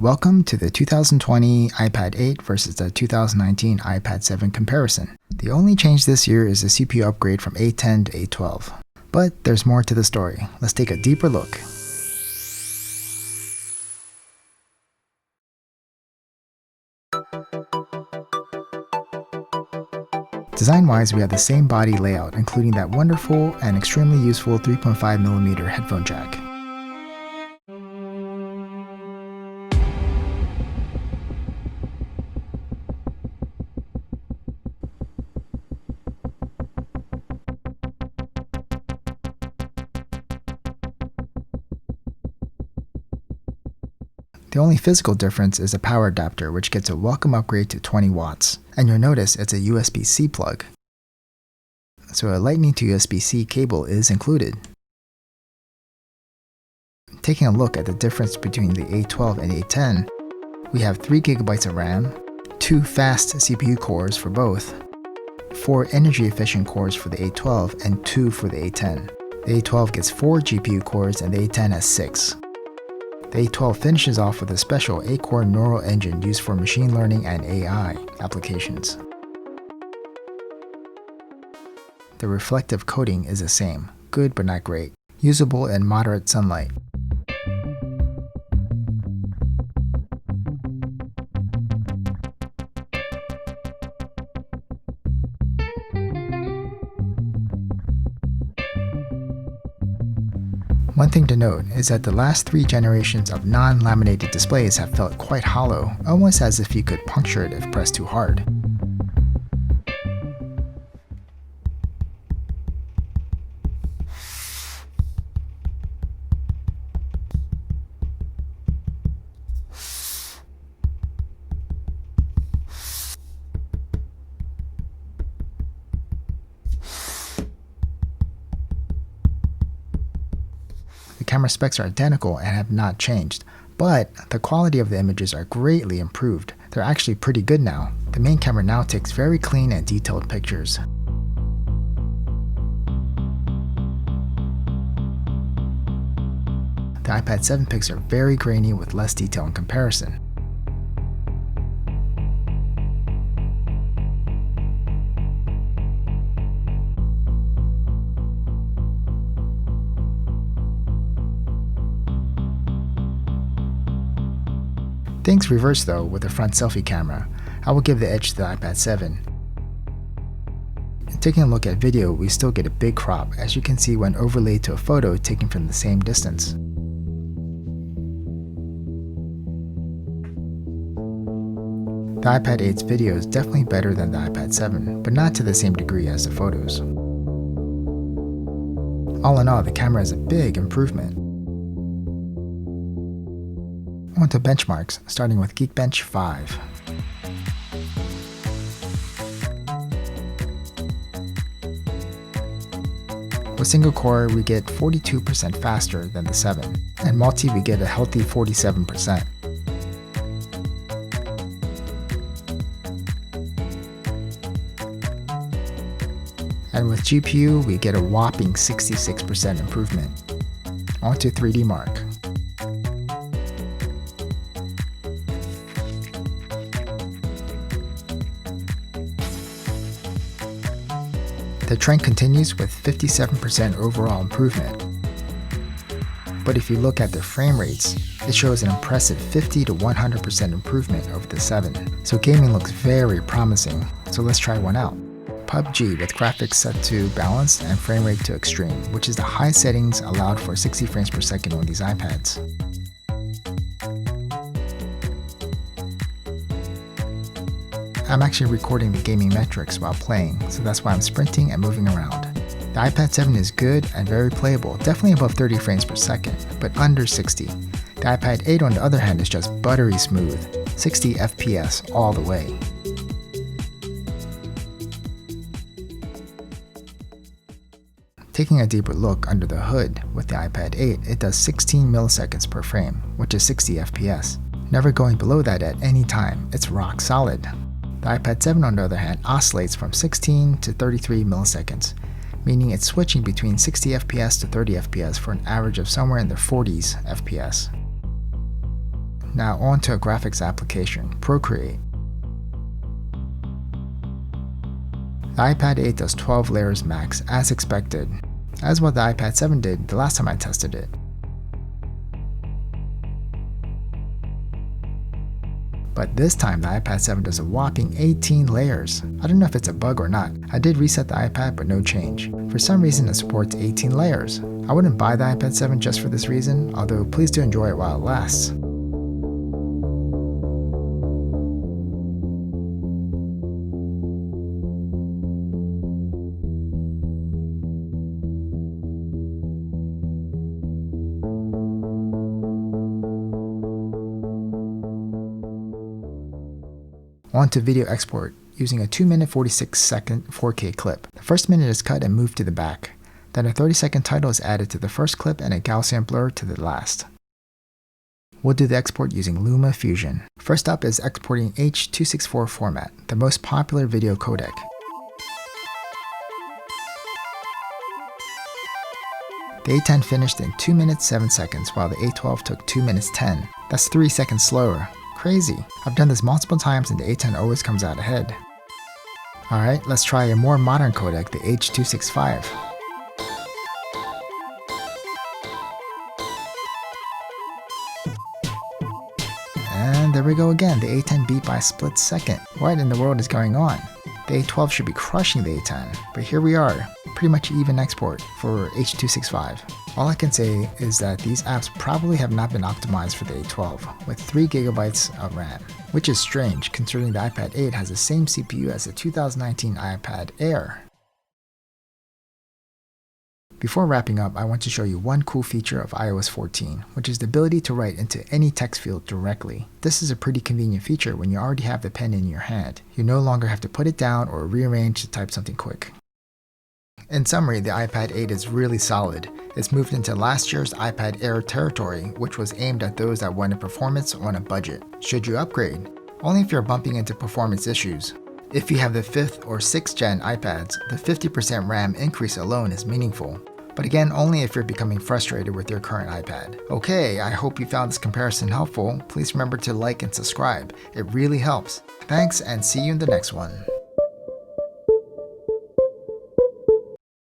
Welcome to the 2020 iPad 8 versus the 2019 iPad 7 comparison. The only change this year is the CPU upgrade from A10 to A12. But there's more to the story. Let's take a deeper look. Design-wise, we have the same body layout, including that wonderful and extremely useful 3.5mm headphone jack. The only physical difference is the power adapter, which gets a welcome upgrade to 20 watts. And you'll notice it's a USB-C plug. So a Lightning to USB-C cable is included. Taking a look at the difference between the A12 and A10, we have 3GB of RAM, 2 fast CPU cores for both, 4 energy efficient cores for the A12, and 2 for the A10. The A12 gets 4 GPU cores and the A10 has 6. The A12 finishes off with a special 8-core neural engine used for machine learning and AI applications. The reflective coating is the same, good but not great, usable in moderate sunlight. One thing to note is that the last 3 generations of non-laminated displays have felt quite hollow, almost as if you could puncture it if pressed too hard. The camera specs are identical and have not changed, but the quality of the images are greatly improved. They're actually pretty good now. The main camera now takes very clean and detailed pictures. The iPad 7 pics are very grainy with less detail in comparison. Things reverse though with the front selfie camera. I will give the edge to the iPad 7. Taking a look at video, we still get a big crop, as you can see when overlaid to a photo taken from the same distance. The iPad 8's video is definitely better than the iPad 7, but not to the same degree as the photos. All in all, the camera is a big improvement. On to benchmarks, starting with Geekbench 5. With single core, we get 42% faster than the 7, and multi we get a healthy 47%. And with GPU, we get a whopping 66% improvement. On to 3D Mark. The trend continues with 57% overall improvement. But if you look at the frame rates, it shows an impressive 50 to 100% improvement over the 7. So gaming looks very promising, so let's try one out. PUBG with graphics set to balanced and frame rate to extreme, which is the high settings allowed for 60 frames per second on these iPads. I'm actually recording the gaming metrics while playing, so that's why I'm sprinting and moving around. The iPad 7 is good and very playable, definitely above 30 frames per second, but under 60. The iPad 8 on the other hand is just buttery smooth, 60 FPS all the way. Taking a deeper look under the hood with the iPad 8, it does 16 milliseconds per frame, which is 60 FPS. Never going below that at any time, it's rock solid. The iPad 7 on the other hand oscillates from 16 to 33 milliseconds, meaning it's switching between 60 FPS to 30 FPS for an average of somewhere in the 40s FPS. Now on to a graphics application, Procreate. The iPad 8 does 12 layers max as expected, as what the iPad 7 did the last time I tested it. But this time the iPad 7 does a whopping 18 layers. I don't know if it's a bug or not. I did reset the iPad but no change. For some reason it supports 18 layers. I wouldn't buy the iPad 7 just for this reason, although please do enjoy it while it lasts. On to video export using a 2-minute 46-second 4K clip. The first minute is cut and moved to the back. Then a 30-second title is added to the first clip and a Gaussian blur to the last. We'll do the export using Lumafusion. First up is exporting H.264 format, the most popular video codec. The A10 finished in 2 minutes 7 seconds while the A12 took 2 minutes 10. That's 3 seconds slower. Crazy. I've done this multiple times and the A10 always comes out ahead. Alright, let's try a more modern codec, the H.265. And there we go again, the A10 beat by a split second. What in the world is going on? The A12 should be crushing the A10, but here we are, pretty much even export for H.265. All I can say is that these apps probably have not been optimized for the A12, with 3GB of RAM, which is strange considering the iPad 8 has the same CPU as the 2019 iPad Air. Before wrapping up, I want to show you one cool feature of iOS 14, which is the ability to write into any text field directly. This is a pretty convenient feature when you already have the pen in your hand. You no longer have to put it down or rearrange to type something quick. In summary, the iPad 8 is really solid. It's moved into last year's iPad Air territory, which was aimed at those that wanted performance on a budget. Should you upgrade? Only if you're bumping into performance issues. If you have the 5th or 6th gen iPads, the 50% RAM increase alone is meaningful. But again, only if you're becoming frustrated with your current iPad. Okay, I hope you found this comparison helpful. Please remember to like and subscribe. It really helps. Thanks and see you in the next one.